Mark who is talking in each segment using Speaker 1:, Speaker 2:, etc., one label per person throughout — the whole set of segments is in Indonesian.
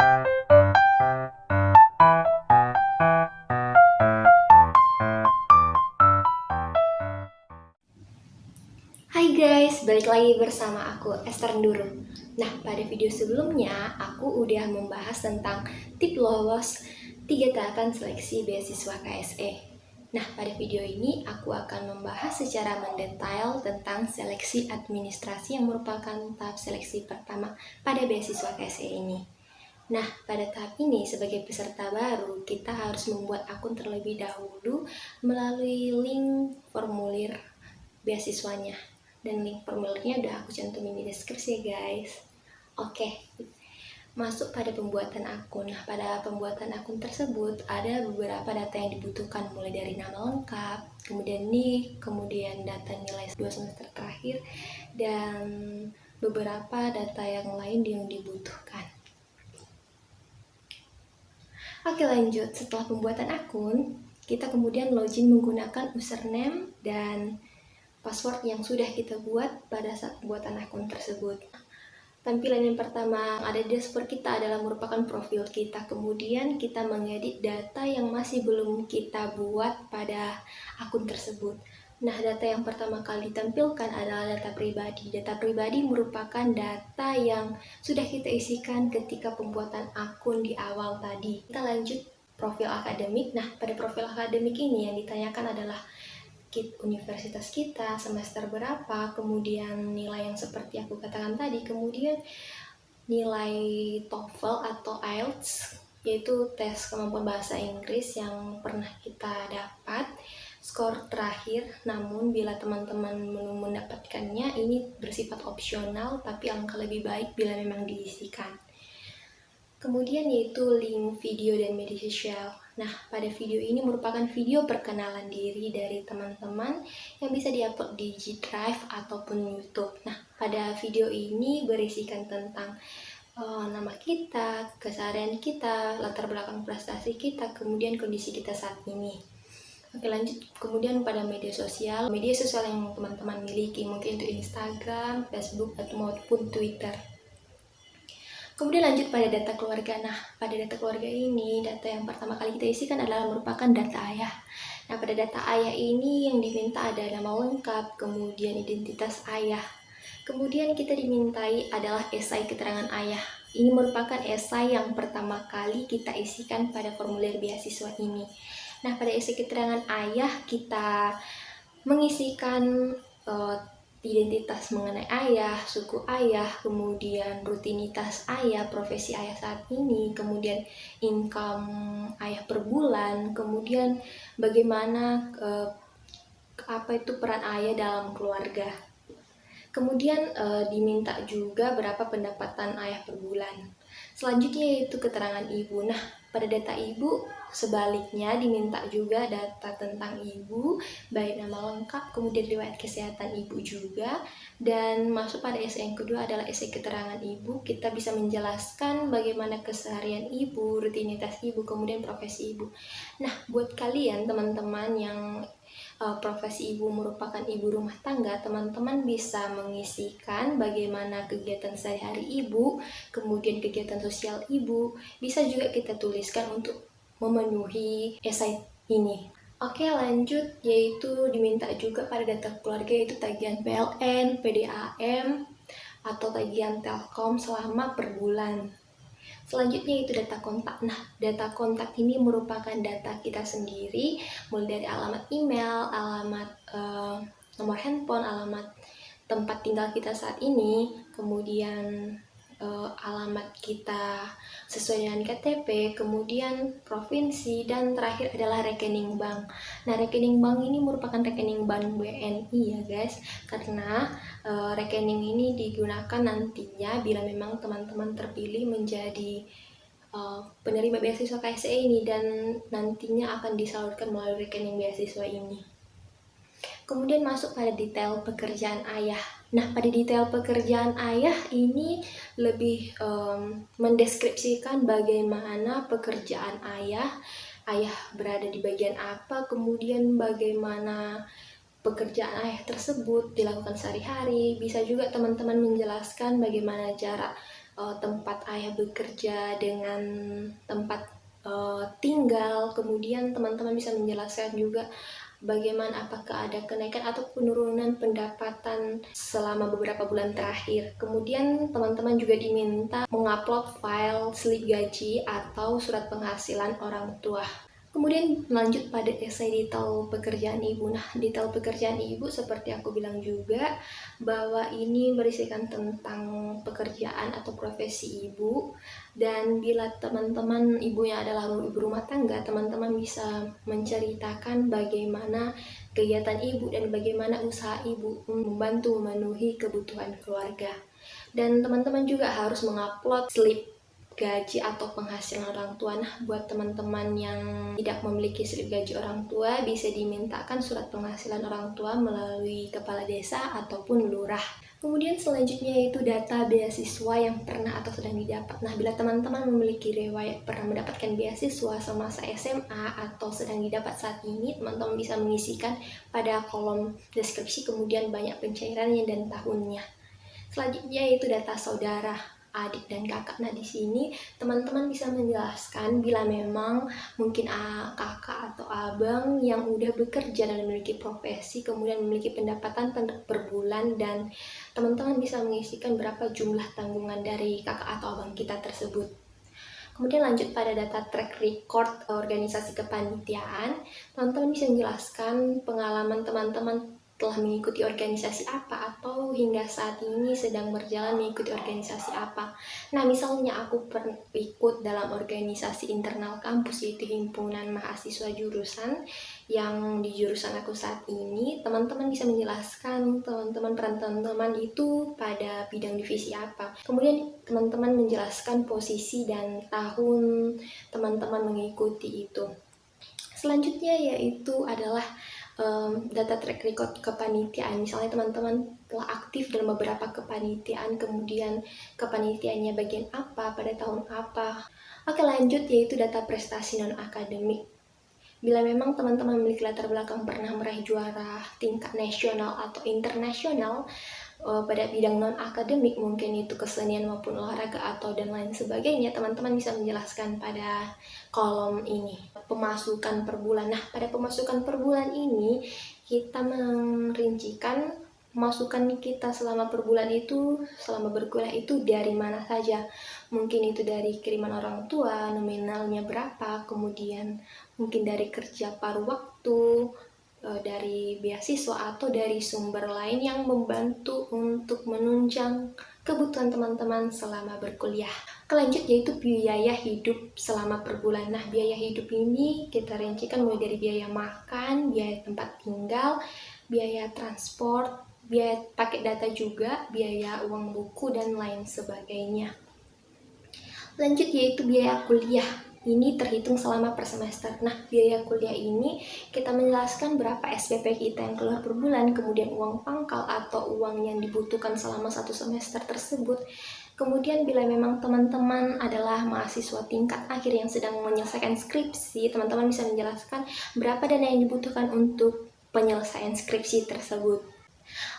Speaker 1: Hai guys, balik lagi bersama aku Esther Nurul. Nah, pada video sebelumnya aku udah membahas tentang tip lolos 3 tahapan seleksi beasiswa KSE. Nah, pada video ini aku akan membahas secara mendetail tentang seleksi administrasi yang merupakan tahap seleksi pertama pada beasiswa KSE ini. Nah, pada tahap ini sebagai peserta baru, kita harus membuat akun terlebih dahulu melalui link formulir beasiswanya. Dan link formulirnya udah aku cantumin di deskripsi ya guys. Oke, masuk pada pembuatan akun. Nah, pada pembuatan akun tersebut ada beberapa data yang dibutuhkan, mulai dari nama lengkap, kemudian NIK, kemudian data nilai 2 semester terakhir, dan beberapa data yang lain yang dibutuhkan. Oke, lanjut. Setelah pembuatan akun, kita kemudian login menggunakan username dan password yang sudah kita buat pada saat pembuatan akun tersebut. Tampilan yang pertama ada di dashboard kita adalah merupakan profil kita. Kemudian kita mengedit data yang masih belum kita buat pada akun tersebut. Nah, data yang pertama kali ditampilkan adalah data pribadi. Data pribadi merupakan data yang sudah kita isikan ketika pembuatan akun di awal tadi. Kita lanjut profil akademik. Nah, pada profil akademik ini yang ditanyakan adalah universitas kita, semester berapa, kemudian nilai yang seperti aku katakan tadi, kemudian nilai TOEFL atau IELTS, yaitu tes kemampuan bahasa Inggris yang pernah kita dapat, skor terakhir. Namun bila teman-teman belum mendapatkannya, ini bersifat opsional, tapi alangkah lebih baik bila memang diisikan. Kemudian yaitu link video dan media sosial. Nah, pada video ini merupakan video perkenalan diri dari teman-teman yang bisa diupload di G Drive ataupun YouTube. Nah, pada video ini berisikan tentang nama kita, keseharian kita, latar belakang prestasi kita, kemudian kondisi kita saat ini. Oke, lanjut. Kemudian pada media sosial yang teman-teman miliki, mungkin itu Instagram, Facebook, atau maupun Twitter. Kemudian lanjut pada data keluarga. Nah, pada data keluarga ini, data yang pertama kali kita isikan adalah merupakan data ayah. Nah, pada data ayah ini yang diminta ada nama lengkap, kemudian identitas ayah. Kemudian kita dimintai adalah esai keterangan ayah. Ini merupakan esai yang pertama kali kita isikan pada formulir beasiswa ini. Nah, pada esai keterangan ayah kita mengisikan identitas mengenai ayah, suku ayah, kemudian rutinitas ayah, profesi ayah saat ini, kemudian income ayah per bulan, kemudian bagaimana apa itu peran ayah dalam keluarga. Kemudian diminta juga berapa pendapatan ayah per bulan. Selanjutnya yaitu keterangan ibu. Nah, pada data ibu sebaliknya diminta juga data tentang ibu, baik nama lengkap, kemudian riwayat kesehatan ibu juga. Dan masuk pada esai yang kedua adalah esai keterangan ibu. Kita bisa menjelaskan bagaimana keseharian ibu, rutinitas ibu, kemudian profesi ibu. Nah, buat kalian teman-teman yang profesi ibu merupakan ibu rumah tangga, teman-teman bisa mengisikan bagaimana kegiatan sehari-hari ibu, kemudian kegiatan sosial ibu, bisa juga kita tuliskan untuk memenuhi esai ini. Oke, lanjut, yaitu diminta juga pada data keluarga yaitu tagihan PLN, PDAM, atau tagihan Telkom selama per bulan. Selanjutnya itu data kontak. Nah, data kontak ini merupakan data kita sendiri, mulai dari alamat email, alamat nomor handphone, alamat tempat tinggal kita saat ini, kemudian alamat kita sesuai dengan KTP, kemudian provinsi, dan terakhir adalah rekening bank. Nah, rekening bank ini merupakan rekening bank BNI ya guys, karena rekening ini digunakan nantinya bila memang teman-teman terpilih menjadi penerima beasiswa KSE ini, dan nantinya akan disalurkan melalui rekening beasiswa ini. Kemudian masuk pada detail pekerjaan ayah. Nah, pada detail pekerjaan ayah ini lebih mendeskripsikan bagaimana pekerjaan ayah berada di bagian apa, kemudian bagaimana pekerjaan ayah tersebut dilakukan sehari-hari. Bisa juga teman-teman menjelaskan bagaimana cara tempat ayah bekerja dengan tempat tinggal. Kemudian teman-teman bisa menjelaskan juga bagaimana apakah ada kenaikan atau penurunan pendapatan selama beberapa bulan terakhir. Kemudian teman-teman juga diminta mengupload file slip gaji atau surat penghasilan orang tua. Kemudian lanjut pada esai detail pekerjaan ibu. Nah, detail pekerjaan ibu seperti aku bilang juga bahwa ini berisikan tentang pekerjaan atau profesi ibu. Dan bila teman-teman ibunya adalah ibu rumah tangga, teman-teman bisa menceritakan bagaimana kegiatan ibu dan bagaimana usaha ibu membantu memenuhi kebutuhan keluarga. Dan teman-teman juga harus mengupload slip gaji atau penghasilan orang tua. Nah, buat teman-teman yang tidak memiliki slip gaji orang tua, bisa dimintakan surat penghasilan orang tua melalui kepala desa ataupun lurah. Kemudian selanjutnya yaitu data beasiswa yang pernah atau sedang didapat. Nah, bila teman-teman memiliki riwayat pernah mendapatkan beasiswa semasa SMA atau sedang didapat saat ini, teman-teman bisa mengisikan pada kolom deskripsi, kemudian banyak pencairannya dan tahunnya. Selanjutnya yaitu data saudara, adik dan kakak. Nah, di sini teman-teman bisa menjelaskan bila memang mungkin kakak atau abang yang udah bekerja dan memiliki profesi, kemudian memiliki pendapatan per bulan, dan teman-teman bisa mengisikan berapa jumlah tanggungan dari kakak atau abang kita tersebut. Kemudian lanjut pada data track record organisasi kepanitiaan, teman-teman bisa menjelaskan pengalaman teman-teman telah mengikuti organisasi apa atau hingga saat ini sedang berjalan mengikuti organisasi apa. Nah, misalnya aku pernah ikut dalam organisasi internal kampus, yaitu himpunan mahasiswa jurusan yang di jurusan aku saat ini. Teman-teman bisa menjelaskan peran teman-teman itu pada bidang divisi apa. Kemudian teman-teman menjelaskan posisi dan tahun teman-teman mengikuti itu. Selanjutnya yaitu adalah data track record kepanitiaan. Misalnya teman-teman telah aktif dalam beberapa kepanitiaan, kemudian kepanitiaannya bagian apa, pada tahun apa. Oke, lanjut yaitu data prestasi non-akademik. Bila memang teman-teman memiliki latar belakang pernah meraih juara tingkat nasional atau internasional pada bidang non-akademik, mungkin itu kesenian maupun olahraga atau dan lain sebagainya, teman-teman bisa menjelaskan pada kolom ini. Pemasukan per bulan. Nah, pada pemasukan per bulan ini kita merincikan pemasukan kita selama per bulan itu, selama berkuliah itu dari mana saja. Mungkin itu dari kiriman orang tua, nominalnya berapa, kemudian mungkin dari kerja paruh waktu, dari beasiswa atau dari sumber lain yang membantu untuk menunjang kebutuhan teman-teman selama berkuliah. Lanjut yaitu biaya hidup selama per bulan. Nah, biaya hidup ini kita rincikan mulai dari biaya makan, biaya tempat tinggal, biaya transport, biaya pakai data juga, biaya uang buku, dan lain sebagainya. Lanjut yaitu biaya kuliah. Ini terhitung selama per semester. Nah, biaya kuliah ini kita menjelaskan berapa SPP kita yang keluar per bulan, kemudian uang pangkal atau uang yang dibutuhkan selama satu semester tersebut. Kemudian bila memang teman-teman adalah mahasiswa tingkat akhir yang sedang menyelesaikan skripsi, teman-teman bisa menjelaskan berapa dana yang dibutuhkan untuk penyelesaian skripsi tersebut.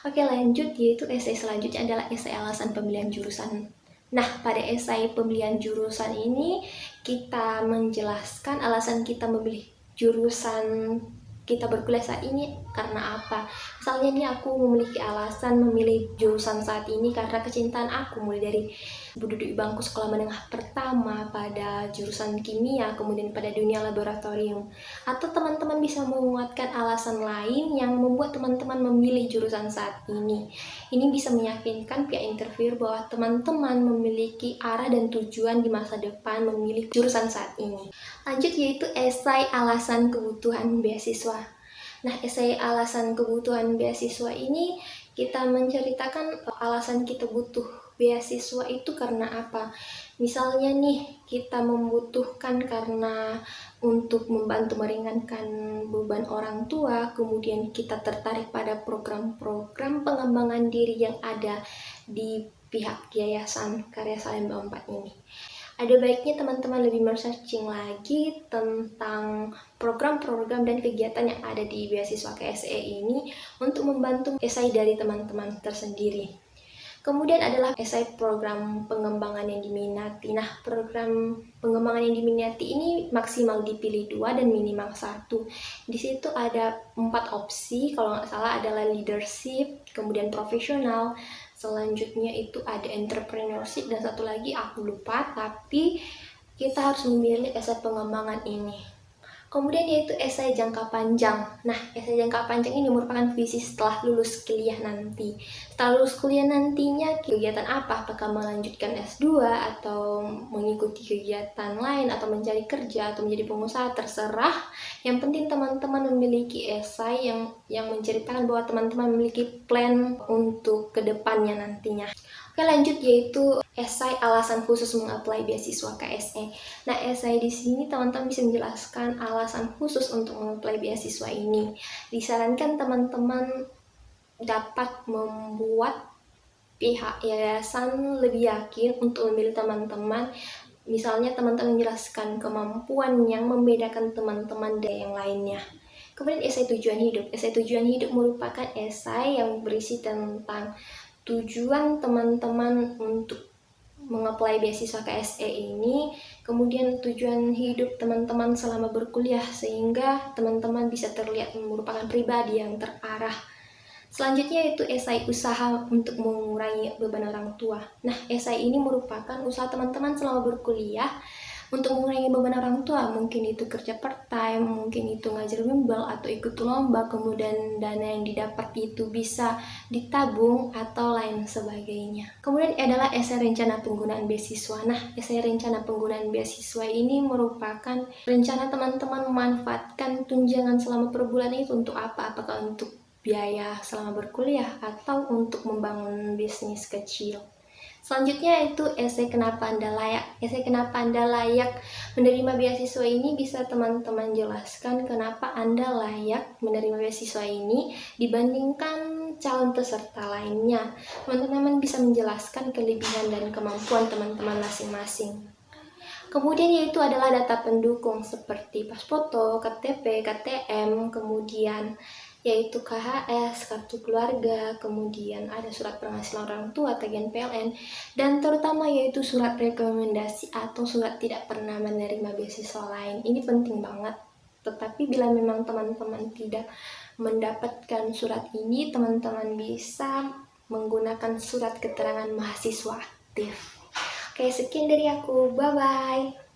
Speaker 1: Oke, lanjut yaitu esai selanjutnya adalah esai alasan pemilihan jurusan. Nah, pada esai pemilihan jurusan ini kita menjelaskan alasan kita memilih jurusan kita berkuliah saat ini karena apa. Misalnya nih, aku memiliki alasan memilih jurusan saat ini karena kecintaan aku mulai dari duduk di bangku sekolah menengah pertama pada jurusan kimia, kemudian pada dunia laboratorium. Atau teman-teman bisa menguatkan alasan lain yang membuat teman-teman memilih jurusan saat ini. Ini bisa meyakinkan pihak interviewer bahwa teman-teman memiliki arah dan tujuan di masa depan memilih jurusan saat ini. Lanjut yaitu esai alasan kebutuhan beasiswa. Nah, esai alasan kebutuhan beasiswa ini kita menceritakan alasan kita butuh beasiswa itu karena apa. Misalnya nih, kita membutuhkan karena untuk membantu meringankan beban orang tua, kemudian kita tertarik pada program-program pengembangan diri yang ada di pihak Yayasan Karya Salemba 4 ini. Ada baiknya teman-teman lebih searching lagi tentang program-program dan kegiatan yang ada di beasiswa KSE ini untuk membantu esai dari teman-teman tersendiri. Kemudian adalah esai program pengembangan yang diminati. Nah, program pengembangan yang diminati ini maksimal dipilih 2 dan minimal 1. Di situ ada 4 opsi, kalau nggak salah adalah leadership, kemudian profesional, selanjutnya itu ada entrepreneurship, dan satu lagi aku lupa, tapi kita harus memilih esai pengembangan ini. Kemudian yaitu esai jangka panjang. Nah, esai jangka panjang ini merupakan visi setelah lulus kuliah nanti. Setelah lulus kuliah nantinya kegiatan apa? Apakah melanjutkan S2 atau mengikuti kegiatan lain atau mencari kerja atau menjadi pengusaha, terserah. Yang penting teman-teman memiliki esai yang menceritakan bahwa teman-teman memiliki plan untuk kedepannya nantinya. Oke, lanjut yaitu esai alasan khusus mengapply beasiswa KSE. Nah, esai di sini teman-teman bisa menjelaskan alasan khusus untuk mengapply beasiswa ini. Disarankan teman-teman dapat membuat pihak yayasan lebih yakin untuk memilih teman-teman. Misalnya teman-teman menjelaskan kemampuan yang membedakan teman-teman dari yang lainnya. Kemudian esai tujuan hidup. Esai tujuan hidup merupakan esai yang berisi tentang tujuan teman-teman untuk mengapply beasiswa KSE ini, kemudian tujuan hidup teman-teman selama berkuliah, sehingga teman-teman bisa terlihat merupakan pribadi yang terarah. Selanjutnya itu esai usaha untuk mengurangi beban orang tua. Nah, esai ini merupakan usaha teman-teman selama berkuliah untuk mengurangi beban orang tua. Mungkin itu kerja part time, mungkin itu ngajar bimbel atau ikut lomba, kemudian dana yang didapat itu bisa ditabung atau lain sebagainya. Kemudian adalah esai rencana penggunaan beasiswa. Nah, esai rencana penggunaan beasiswa ini merupakan rencana teman-teman memanfaatkan tunjangan selama per bulan itu untuk apa? Apakah untuk biaya selama berkuliah atau untuk membangun bisnis kecil. Selanjutnya itu esai kenapa Anda layak. Esai kenapa Anda layak menerima beasiswa ini bisa teman-teman jelaskan kenapa Anda layak menerima beasiswa ini dibandingkan calon peserta lainnya. Teman-teman bisa menjelaskan kelebihan dan kemampuan teman-teman masing-masing. Kemudian yaitu adalah data pendukung seperti pas foto, KTP, KTM, kemudian yaitu KHS, kartu keluarga, kemudian ada surat penghasilan orang tua, tagihan PLN, dan terutama yaitu surat rekomendasi atau surat tidak pernah menerima beasiswa lain. Ini penting banget. Tetapi bila memang teman-teman tidak mendapatkan surat ini, teman-teman bisa menggunakan surat keterangan mahasiswa aktif. Oke, sekian dari aku. Bye-bye.